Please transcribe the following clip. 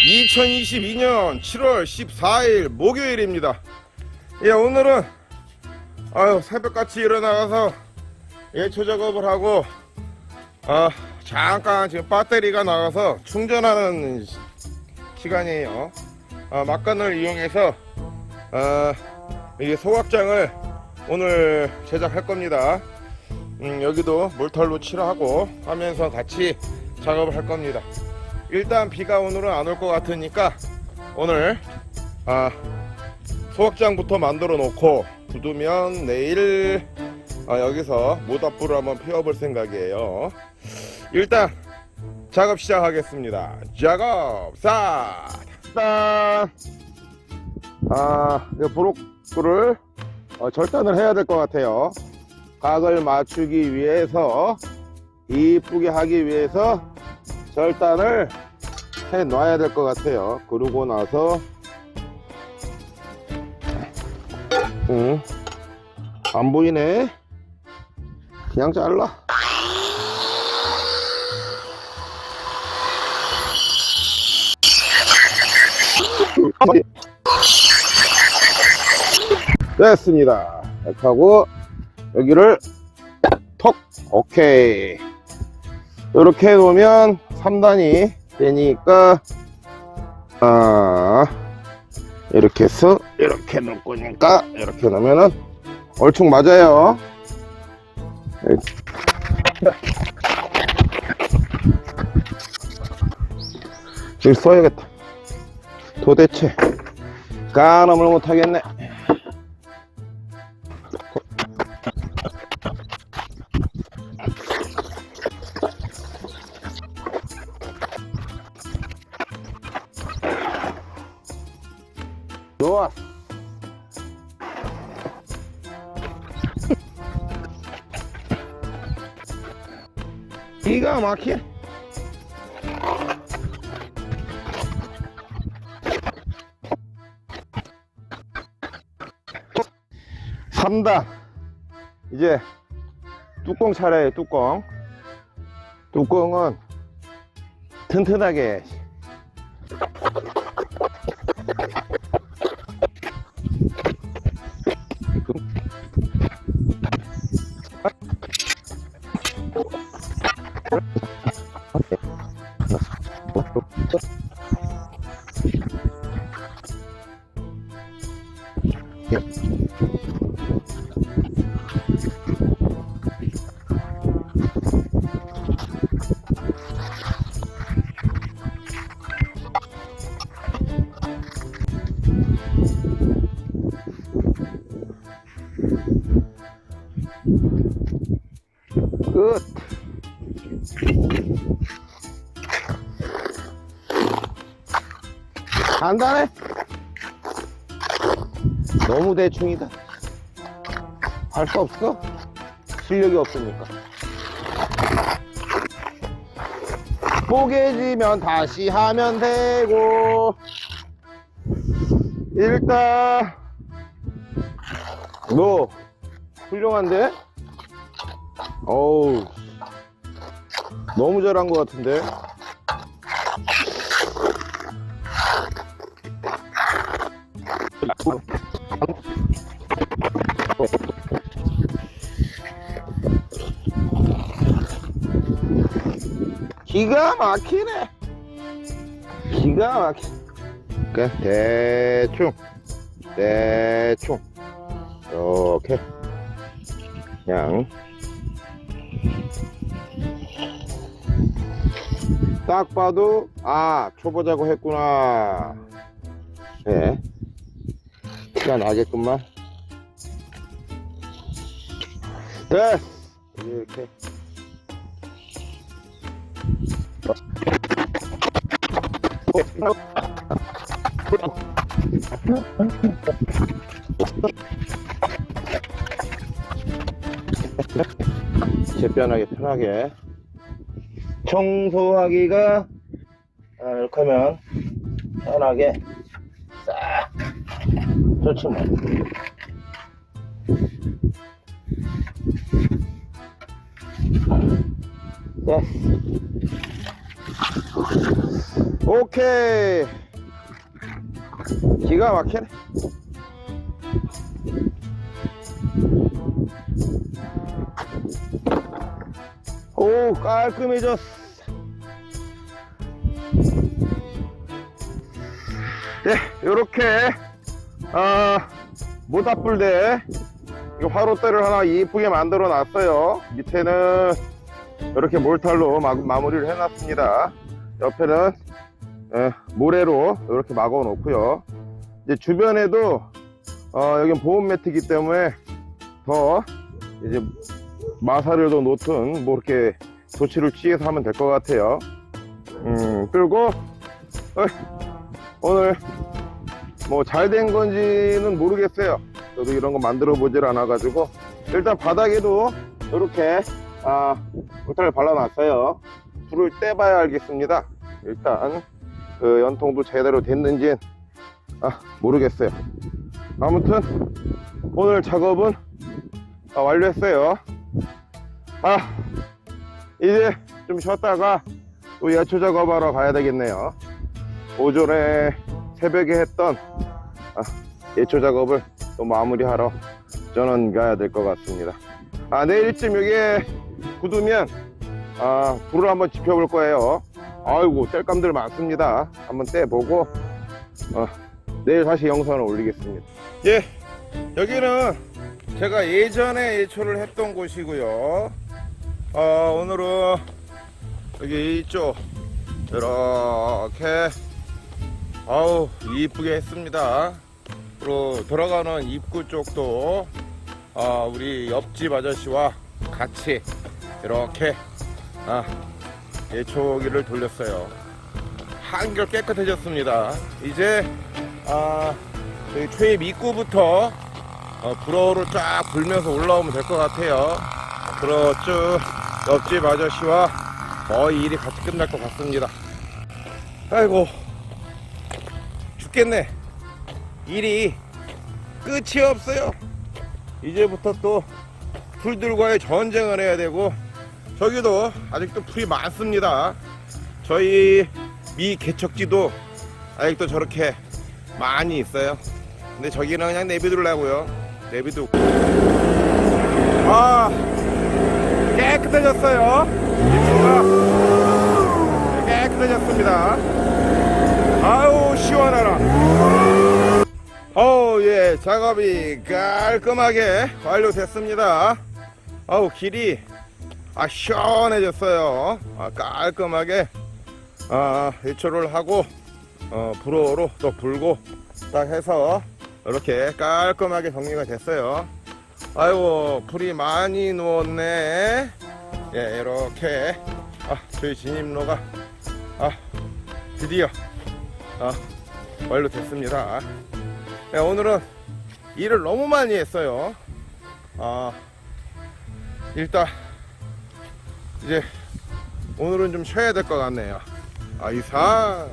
2022년 7월 14일 목요일입니다. 예, 오늘은 새벽같이 일어나서 예초 작업을 하고 잠깐 지금 배터리가 나가서 충전하는 시간이에요. 막간을 이용해서 이 소각장을 오늘 제작할 겁니다. 여기도 몰탈로 칠하고 하면서 같이 작업을 할 겁니다. 일단 비가 오늘은 안 올 것 같으니까 오늘 소각장부터 만들어 놓고 굳으면 내일 여기서 모닥불을 한번 피워볼 생각이에요. 일단 작업 시작하겠습니다. 작업 스타트. 브로크를 절단을 해야 될 것 같아요. 각을 맞추기 위해서, 이쁘게 하기 위해서 절단을 해 놔야 될 것 같아요. 그러고 나서 안 보이네. 그냥 잘라. 됐습니다. 이렇게 하고 여기를 톡. 오케이. 이렇게 해놓으면 3단이 되니까 이렇게 해서 이렇게 놓을 거니까 이렇게 놓으면은 얼추 맞아요. 지금 써야겠다. 도대체 가늠을 못하겠네. 좋아. 기가 막혀. 삼단. 이제 뚜껑 차례예요. 뚜껑은 튼튼하게. 끝. 간단해. 너무 대충이다. 할 수 없어. 실력이 없으니까. 뽀개지면 다시 하면 되고. 일단 너 훌륭한데? 어우, 너무 잘한 것 같은데. 기가 막히네. 기가 막히. 대충 이렇게 그냥 딱 봐도 초보자고 했구나. 네, 티가 나겠구만. 됐어. 이렇게 재편하기 편하게 청소하기가 이렇게 하면 편하게 싹 좋지 뭐. 네. 오케이. 기가 막히네. 오, 깔끔해졌어. 네, 요렇게 모닥불대 화롯대를 하나 이쁘게 만들어 놨어요. 밑에는 이렇게 몰탈로 마무리를 해 놨습니다. 옆에는 모래로 이렇게 막아 놓고요. 이제 주변에도 여긴 보온 매트이기 때문에 더 이제 마사를 더 놓든 뭐 이렇게 조치를 취해서 하면 될 것 같아요. 그리고 오늘 뭐 잘 된 건지는 모르겠어요. 저도 이런 거 만들어 보질 않아 가지고 일단 바닥에도 이렇게 울타리를 발라 놨어요. 불을 떼봐야 알겠습니다. 일단 그 연통도 제대로 됐는지 모르겠어요. 아무튼 오늘 작업은 완료했어요. 이제 좀 쉬었다가 또 예초 작업하러 가야 되겠네요. 오전에 새벽에 했던 예초 작업을 또 마무리하러 저는 가야 될 것 같습니다. 내일쯤 여기에 굳으면 불을 한번 지펴볼 거예요. 아이고, 뗄감들 많습니다. 한번 떼보고 내일 다시 영상을 올리겠습니다. 예, 여기는 제가 예전에 예초를 했던 곳이고요. 오늘은 여기 이쪽 이렇게 이쁘게 했습니다. 그리고 들어가는 입구 쪽도 우리 옆집 아저씨와 같이 이렇게 예초기를 돌렸어요. 한결 깨끗해졌습니다. 이제 여기 초입 입구부터 불어를 쫙 불면서 올라오면 될 것 같아요. 그리고 쭉 옆집 아저씨와 거의 일이 같이 끝날 것 같습니다. 아이고, 죽겠네. 일이 끝이 없어요. 이제부터 또 풀들과의 전쟁을 해야 되고, 저기도 아직도 풀이 많습니다. 저희 미 개척지도 아직도 저렇게 많이 있어요. 근데 저기는 그냥 내비두려고요. 내비두고. 깨끗해졌어요. 입구가 깨끗해졌습니다. 아우, 시원하라. 예, 작업이 깔끔하게 완료됐습니다. 길이 시원해졌어요. 깔끔하게 예초를 하고 불어로 또 불고 딱 해서 이렇게 깔끔하게 정리가 됐어요. 아이고, 풀이 많이 누웠네. 예, 이렇게 저희 진입로가 드디어 완료됐습니다. 네, 오늘은 일을 너무 많이 했어요. 일단 이제 오늘은 좀 쉬어야 될 것 같네요. 이상